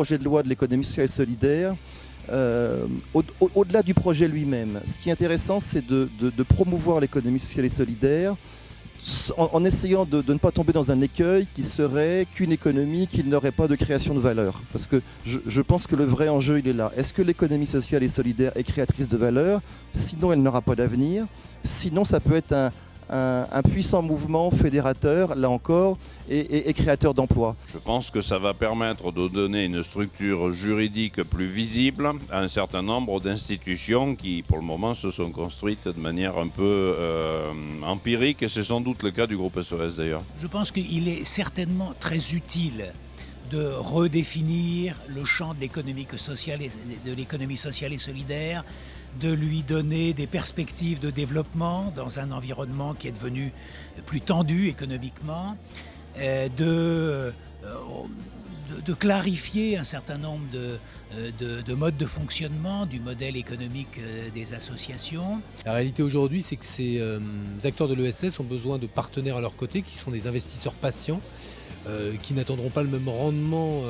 projet de loi de l'économie sociale et solidaire, au-delà du projet lui-même, ce qui est intéressant, c'est de promouvoir l'économie sociale et solidaire en essayant de ne pas tomber dans un écueil qui serait qu'une économie qui n'aurait pas de création de valeur. Parce que je pense que le vrai enjeu, il est là. Est-ce que l'économie sociale et solidaire est créatrice de valeur? Sinon, elle n'aura pas d'avenir. Sinon, ça peut être un puissant mouvement fédérateur, là encore, et créateur d'emplois. Je pense que ça va permettre de donner une structure juridique plus visible à un certain nombre d'institutions qui, pour le moment, se sont construites de manière un peu empirique, et c'est sans doute le cas du groupe SOS d'ailleurs. Je pense qu'il est certainement très utile de redéfinir le champ de l'économie sociale et solidaire, de lui donner des perspectives de développement dans un environnement qui est devenu plus tendu économiquement, de clarifier un certain nombre de modes de fonctionnement du modèle économique des associations. La réalité aujourd'hui, c'est que ces acteurs de l'ESS ont besoin de partenaires à leur côté qui sont des investisseurs patients, qui n'attendront pas le même rendement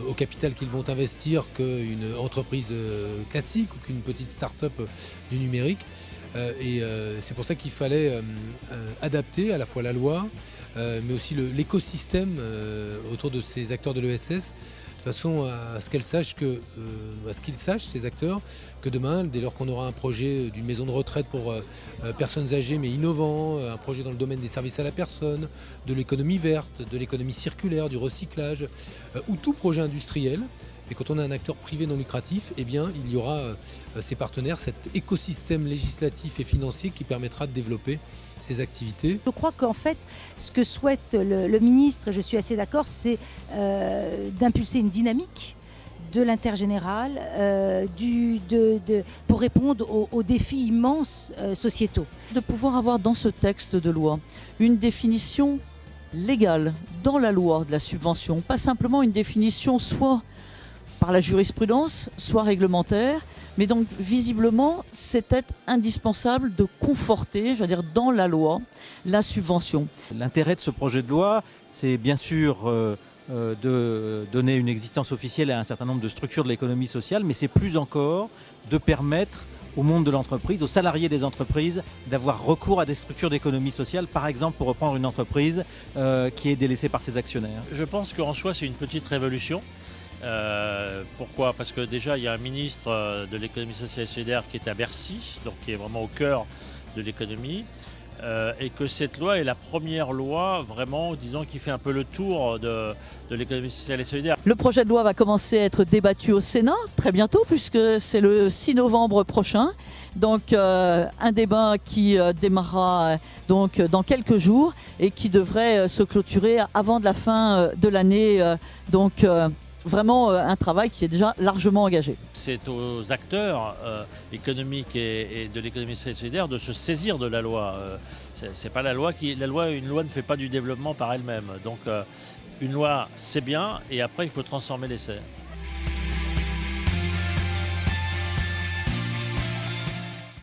au capital qu'ils vont investir qu'une entreprise classique ou qu'une petite start-up du numérique. C'est pour ça qu'il fallait adapter à la fois la loi, mais aussi l'écosystème autour de ces acteurs de l'ESS, de façon à ce qu'ils sachent, ces acteurs, que demain, dès lors qu'on aura un projet d'une maison de retraite pour personnes âgées mais innovant, un projet dans le domaine des services à la personne, de l'économie verte, de l'économie circulaire, du recyclage, ou tout projet industriel, et quand on a un acteur privé non lucratif, eh bien, il y aura ces partenaires, cet écosystème législatif et financier qui permettra de développer ces activités. Je crois qu'en fait, ce que souhaite le ministre, et je suis assez d'accord, c'est d'impulser une dynamique de l'intergénéral pour répondre aux défis immenses sociétaux. De pouvoir avoir dans ce texte de loi une définition légale dans la loi de la subvention, pas simplement une définition soit par la jurisprudence, soit réglementaire, mais donc visiblement c'était indispensable de conforter, je veux dire, dans la loi, la subvention. L'intérêt de ce projet de loi, c'est bien sûr de donner une existence officielle à un certain nombre de structures de l'économie sociale, mais c'est plus encore de permettre au monde de l'entreprise, aux salariés des entreprises, d'avoir recours à des structures d'économie sociale, par exemple pour reprendre une entreprise qui est délaissée par ses actionnaires. Je pense qu'en soi c'est une petite révolution. Pourquoi? Parce que déjà il y a un ministre de l'économie sociale et solidaire qui est à Bercy, donc qui est vraiment au cœur de l'économie, et que cette loi est la première loi vraiment, disons, qui fait un peu le tour de l'économie sociale et solidaire. Le projet de loi va commencer à être débattu au Sénat très bientôt, puisque c'est le 6 novembre prochain. Donc un débat qui démarrera donc dans quelques jours et qui devrait se clôturer avant de la fin de l'année. Vraiment un travail qui est déjà largement engagé. C'est aux acteurs économiques et de l'économie sociale et solidaire de se saisir de la loi. C'est pas la loi une loi ne fait pas du développement par elle-même. Donc une loi c'est bien, et après il faut transformer l'essai.